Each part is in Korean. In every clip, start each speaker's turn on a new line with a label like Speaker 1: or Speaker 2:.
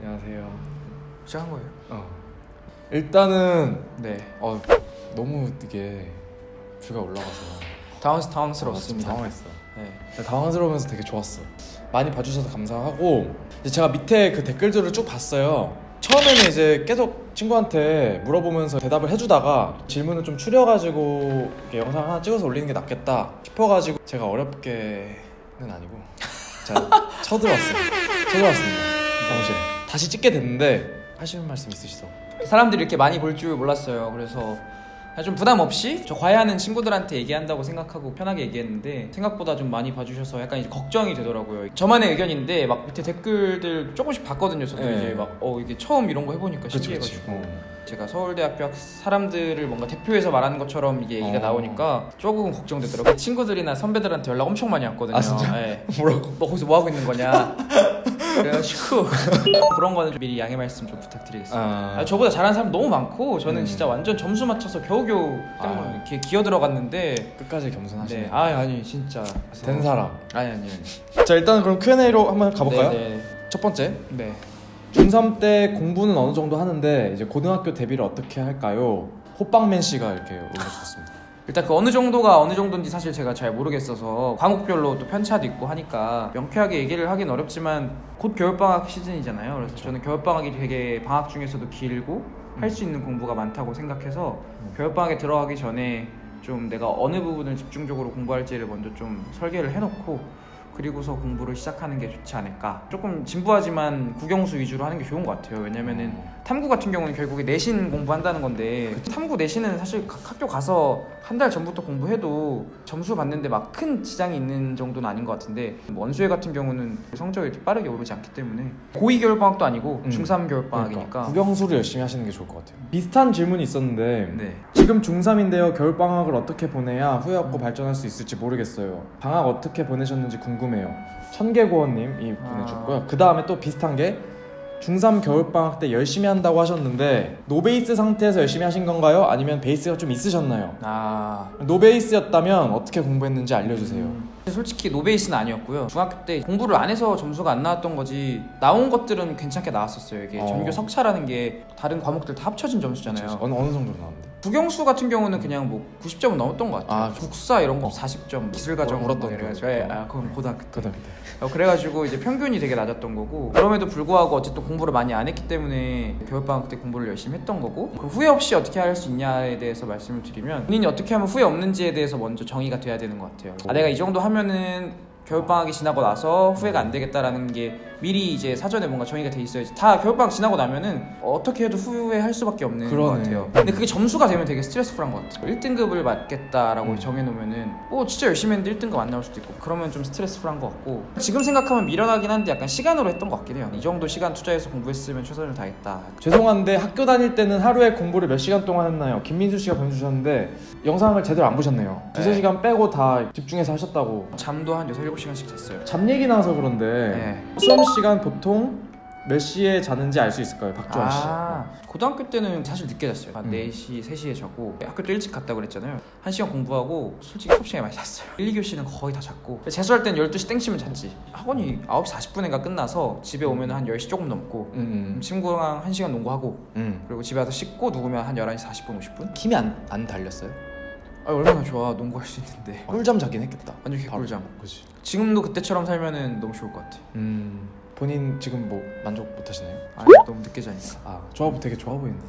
Speaker 1: 안녕하세요.
Speaker 2: 시작한 거예요?
Speaker 1: 일단은
Speaker 2: 네.
Speaker 1: 너무 이게 뷰가 올라가서
Speaker 2: 당황스러웠습니다.
Speaker 1: 당황했어.
Speaker 2: 네.
Speaker 1: 당황스러우면서 되게 좋았어. 많이 봐주셔서 감사하고 이제 제가 밑에 그 댓글들을 쭉 봤어요. 처음에는 이제 계속 친구한테 물어보면서 대답을 해주다가 질문을 좀 추려가지고 이렇게 영상 하나 찍어서 올리는 게 낫겠다 싶어가지고 제가 어렵게는 아니고 제가 쳐들어왔습니다. 사무실에 다시 찍게 됐는데 하시는 말씀 있으시죠?
Speaker 2: 사람들이 이렇게 많이 볼 줄 몰랐어요. 그래서 좀 부담 없이 저 과외하는 친구들한테 얘기한다고 생각하고 편하게 얘기했는데 생각보다 좀 많이 봐주셔서 약간 이제 걱정이 되더라고요. 저만의 의견인데 막 밑에 댓글들 조금씩 봤거든요. 저도
Speaker 1: 네.
Speaker 2: 이제 막 이게 처음 이런 거 해보니까 신기해가지고 제가 서울대학교 사람들을 뭔가 대표해서 말하는 것처럼 이게 얘기가 나오니까 조금 걱정되더라고요. 친구들이나 선배들한테 연락 엄청 많이 왔거든요.
Speaker 1: 아 진짜?
Speaker 2: 네.
Speaker 1: 뭐라고?
Speaker 2: 너 거기서 뭐 하고 있는 거냐? 그래가지고 그런 거는 좀 미리 양해 말씀 좀 부탁드리겠습니다. 저보다 잘하는 사람 너무 많고 저는 진짜 완전 점수 맞춰서 겨우겨우 이렇게 기어 들어갔는데
Speaker 1: 끝까지 겸손하시네.
Speaker 2: 네. 아니 진짜
Speaker 1: 된 사람.
Speaker 2: 아니.
Speaker 1: 자 일단 그럼 Q&A로 한번 가볼까요?
Speaker 2: 네.
Speaker 1: 첫 번째.
Speaker 2: 네.
Speaker 1: 중3 때 공부는 어느 정도 하는데 이제 고등학교 대비를 어떻게 할까요? 호빵맨 씨가 이렇게 올려주셨습니다.
Speaker 2: 일단 그 어느 정도가 어느 정도인지 사실 제가 잘 모르겠어서 과목별로 또 편차도 있고 하니까 명쾌하게 얘기를 하긴 어렵지만 곧 겨울방학 시즌이잖아요. 그래서 저는 겨울방학이 되게 방학 중에서도 길고 할 수 있는 공부가 많다고 생각해서 겨울방학에 들어가기 전에 좀 내가 어느 부분을 집중적으로 공부할지를 먼저 좀 설계를 해놓고 그리고서 공부를 시작하는 게 좋지 않을까. 조금 진부하지만 국영수 위주로 하는 게 좋은 것 같아요. 왜냐면은 탐구 같은 경우는 결국에 내신 공부한다는 건데 탐구 내신은 사실 각 학교 가서 한 달 전부터 공부해도 점수 받는데 막 큰 지장이 있는 정도는 아닌 것 같은데 원수회 같은 경우는 성적이 이렇게 빠르게 오르지 않기 때문에 고2 겨울방학도 아니고 중3 겨울방학이니까
Speaker 1: 그러니까 국영수를 열심히 하시는 게 좋을 것 같아요. 비슷한 질문이 있었는데
Speaker 2: 네.
Speaker 1: 지금 중3인데요. 겨울방학을 어떻게 보내야 후회 없고 발전할 수 있을지 모르겠어요. 방학 어떻게 보내셨는지 궁금해요. 천개고원님이 보내주셨고요. 그 다음에 또 비슷한 게 중3 겨울방학 때 열심히 한다고 하셨는데 노베이스 상태에서 열심히 하신 건가요? 아니면 베이스가 좀 있으셨나요? 노베이스였다면 어떻게 공부했는지 알려주세요.
Speaker 2: 솔직히 노베이스는 아니었고요. 중학교 때 공부를 안 해서 점수가 안 나왔던 거지 나온 것들은 괜찮게 나왔었어요. 이게 전교 석차라는 게 다른 과목들 다 합쳐진 점수잖아요.
Speaker 1: 그치. 어느 정도로 나왔는데?
Speaker 2: 국영수 같은 경우는 그냥 뭐 90점은 넘었던 것 같아요. 국사 이런 거 40점, 기술과정
Speaker 1: 울었던
Speaker 2: 이래가지고 그건 고등학교 때.
Speaker 1: 때.
Speaker 2: 그래가지고 이제 평균이 되게 낮았던 거고 그럼에도 불구하고 어쨌든 공부를 많이 안 했기 때문에 겨울방학 때 공부를 열심히 했던 거고 그 후회 없이 어떻게 할 수 있냐에 대해서 말씀을 드리면 본인이 어떻게 하면 후회 없는지에 대해서 먼저 정의가 돼야 되는 것 같아요. 내가 이 정도 하면은 겨울방학이 지나고 나서 후회가 안 되겠다라는 게 미리 이제 사전에 뭔가 정의가 돼 있어야지. 다 겨울방학 지나고 나면은 어떻게 해도 후회할 수밖에 없는 것 같아요. 근데 그게 점수가 되면 되게 스트레스풀한 것 같아요. 1등급을 맞겠다라고 정해놓으면은 진짜 열심히 했는데 1등급 안 나올 수도 있고 그러면 좀 스트레스풀한 것 같고 지금 생각하면 미련하긴 한데 약간 시간으로 했던 것 같긴 해요. 이 정도 시간 투자해서 공부했으면 최선을 다했다.
Speaker 1: 죄송한데 학교 다닐 때는 하루에 공부를 몇 시간 동안 했나요? 김민수 씨가 보내주셨는데 영상을 제대로 안 보셨네요. 두세 시간 빼고 다 집중해서 하셨다고.
Speaker 2: 잠도 한 6, 7시간씩 잤어요.
Speaker 1: 잠 얘기 나와서 그런데 수업 시간 보통 몇 시에 자는지 알 수 있을까요? 박주환 씨.
Speaker 2: 고등학교 때는 사실 늦게 잤어요. 한 4시, 3시에 자고 학교도 일찍 갔다고 그랬잖아요. 1시간 공부하고 솔직히 수업 시간에 많이 잤어요. 1, 2교시는 거의 다 잤고 재수할 땐 12시 땡치면 잤지. 학원이 9시 40분인가 끝나서 집에 오면 한 10시 조금 넘고 친구랑 1시간 농구하고 그리고 집에 와서 씻고 누우면 한 11시 40분, 50분?
Speaker 1: 힘이 안 달렸어요?
Speaker 2: 얼마나 좋아. 농구할 수 있는데.
Speaker 1: 꿀잠 자긴 했겠다.
Speaker 2: 완전 꿀잠.
Speaker 1: 그치.
Speaker 2: 지금도 그때처럼 살면은 너무 좋을 것 같아.
Speaker 1: 본인 지금 뭐 만족 못 하시나요?
Speaker 2: 너무 늦게 자니까.
Speaker 1: 되게 좋아 보인다.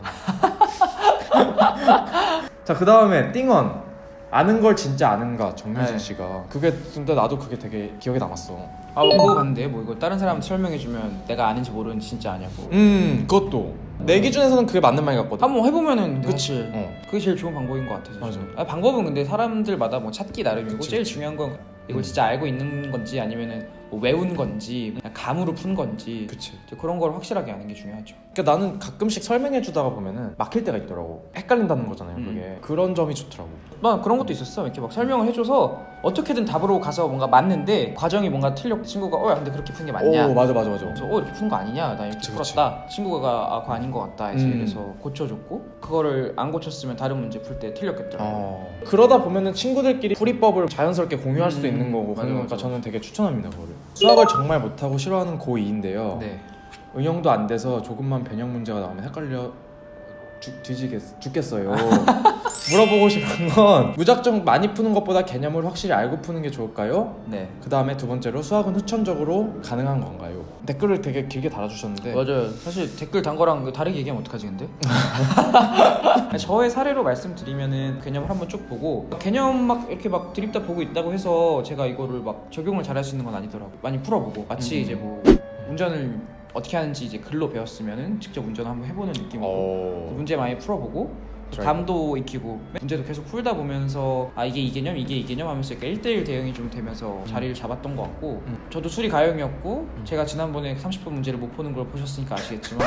Speaker 1: 자, 그 다음에 띵언. 아는 걸 진짜 아는가 정유진 씨가. 근데 나도 그게 되게 기억에 남았어.
Speaker 2: 그거 봤는데 이거 다른 사람한테 설명해주면 내가 아는지 모르는지 진짜 아냐고.
Speaker 1: 그것도 내 기준에서는 그게 맞는 말 같거든.
Speaker 2: 한번 해보면은
Speaker 1: 그치.
Speaker 2: 그게 제일 좋은 방법인 것 같아서.
Speaker 1: 맞아.
Speaker 2: 방법은 근데 사람들마다 뭐 찾기 나름이고
Speaker 1: 그치.
Speaker 2: 제일 중요한 건 이걸 진짜 알고 있는 건지 아니면은 뭐 외운 건지 그냥 감으로 푼 건지.
Speaker 1: 그치.
Speaker 2: 그런 걸 확실하게 아는 게 중요하죠.
Speaker 1: 그러니까 나는 가끔씩 설명해 주다가 보면은 막힐 때가 있더라고. 헷갈린다는 거잖아요. 그게 그런 점이 좋더라고.
Speaker 2: 난 그런 것도 있었어. 이렇게 막 설명을 해줘서 어떻게든 답으로 가서 뭔가 맞는데 과정이 뭔가 틀렸고 친구가 야 근데 그렇게 푸는 게 맞냐?
Speaker 1: 맞아.
Speaker 2: 그래서 이렇게 푼 거 아니냐? 나 이렇게 풀었다. 친구가 그거 아닌 것 같다. 그래서 고쳐줬고 그거를 안 고쳤으면 다른 문제 풀 때 틀렸겠더라고.
Speaker 1: 그러다 보면은 친구들끼리 풀이법을 자연스럽게 공유할 수도 있는 거고. 그러니까 저는 되게 추천합니다. 그거를. 수학을 정말 못하고 싫어하는 고2인데요. 응용도 안 돼서 조금만 변형 문제가 나오면 헷갈려 죽겠어요. 물어보고 싶은 건 무작정 많이 푸는 것보다 개념을 확실히 알고 푸는 게 좋을까요?
Speaker 2: 네.
Speaker 1: 그 다음에 두 번째로 수학은 후천적으로 가능한 건가요? 댓글을 되게 길게 달아주셨는데
Speaker 2: 맞아요. 사실 댓글 단 거랑 다르게 얘기하면 어떡하지 근데? 저의 사례로 말씀드리면은 개념을 한번 쭉 보고 개념 막 이렇게 막 드립다 보고 있다고 해서 제가 이거를 막 적용을 잘할 수 있는 건 아니더라고요. 많이 풀어보고 마치 이제 뭐 운전을 어떻게 하는지 이제 글로 배웠으면은 직접 운전을 한번 해보는 느낌으로 문제 많이 풀어보고 감도 익히고 문제도 계속 풀다 보면서 아 이게 이 개념 이게 이 개념 하면서 약간 1대1 대응이 좀 되면서 자리를 잡았던 것 같고 저도 수리 가형이었고 제가 지난번에 30분 문제를 못 푸는 걸 보셨으니까 아시겠지만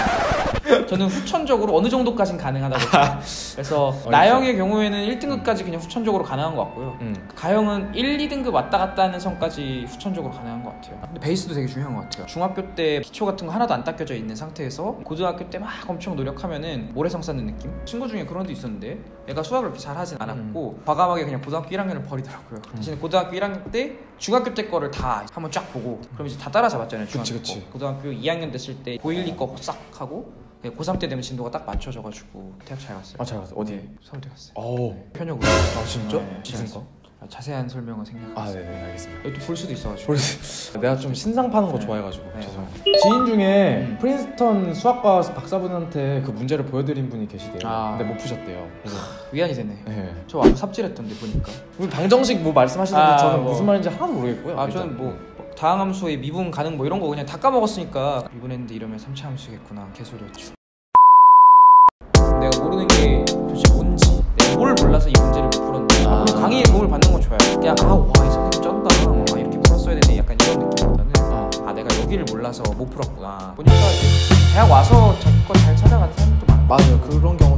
Speaker 2: 저는 후천적으로 어느 정도까지는 가능하다고 봐요. 그래서 나형의 경우에는 1등급까지 그냥 후천적으로 가능한 것 같고요. 가형은 1, 2등급 왔다 갔다 하는 선까지 후천적으로 가능한 것 같아요. 근데 베이스도 되게 중요한 것 같아요. 중학교 때 기초 같은 거 하나도 안 닦여져 있는 상태에서 고등학교 때 막 엄청 노력하면은 모래성 쌓는 느낌? 친구 중에 그런 도 있었는데 얘가 수학을 그렇게 잘하진 않았고 과감하게 그냥 고등학교 1학년을 버리더라고요. 대신에 고등학교 1학년 때 중학교 때 거를 다 한번 쫙 보고 그럼 이제 다 따라잡았잖아요. 중학교
Speaker 1: 그치.
Speaker 2: 거. 고등학교 2학년 됐을 때 고1, 2 거 싹 하고 고3 때 되면 진도가 딱 맞춰져가지고 대학 잘 갔어요.
Speaker 1: 아 잘 갔어요. 어디?
Speaker 2: 네, 서울대 갔어요.
Speaker 1: 오.
Speaker 2: 편육으로.
Speaker 1: 아 진짜?
Speaker 2: 네,
Speaker 1: 무슨 거?
Speaker 2: 자세한 설명은 생략하고.
Speaker 1: 아 네네 알겠습니다.
Speaker 2: 여기 또 볼 수도 있어가지고.
Speaker 1: 내가 좀 신상 파는 거
Speaker 2: 네.
Speaker 1: 좋아해가지고
Speaker 2: 네.
Speaker 1: 죄송합니다. 지인 중에 프린스턴 수학과 박사분한테 그 문제를 보여드린 분이 계시대요. 근데 못 푸셨대요. 그래서
Speaker 2: 위안이 되네.
Speaker 1: 네.
Speaker 2: 저 아주 삽질했던데 보니까.
Speaker 1: 우리 방정식 뭐 말씀하시는데 저는
Speaker 2: 뭐.
Speaker 1: 무슨 말인지 하나도 모르겠고요.
Speaker 2: 아
Speaker 1: 일단.
Speaker 2: 저는 뭐 다항함수의 미분 가능 뭐 이런 거 그냥 다 까먹었으니까 미분했는데 이러면 3차 함수겠구나 개소리였죠. 내가 모르는 게 도대체 뭔지 내가 뭘 몰라서 이 문제를 못 풀었는데 물론 강의에 도움을 받는 건 좋아요. 그냥 이 선생님 쩐다 이렇게 풀었어야 되네 약간 이런 느낌보다는 내가 여기를 몰라서 못 풀었구나 보니까 대학 와서 자기 거 잘 찾아가는 사람도 많아.
Speaker 1: 맞아요. 그런 경우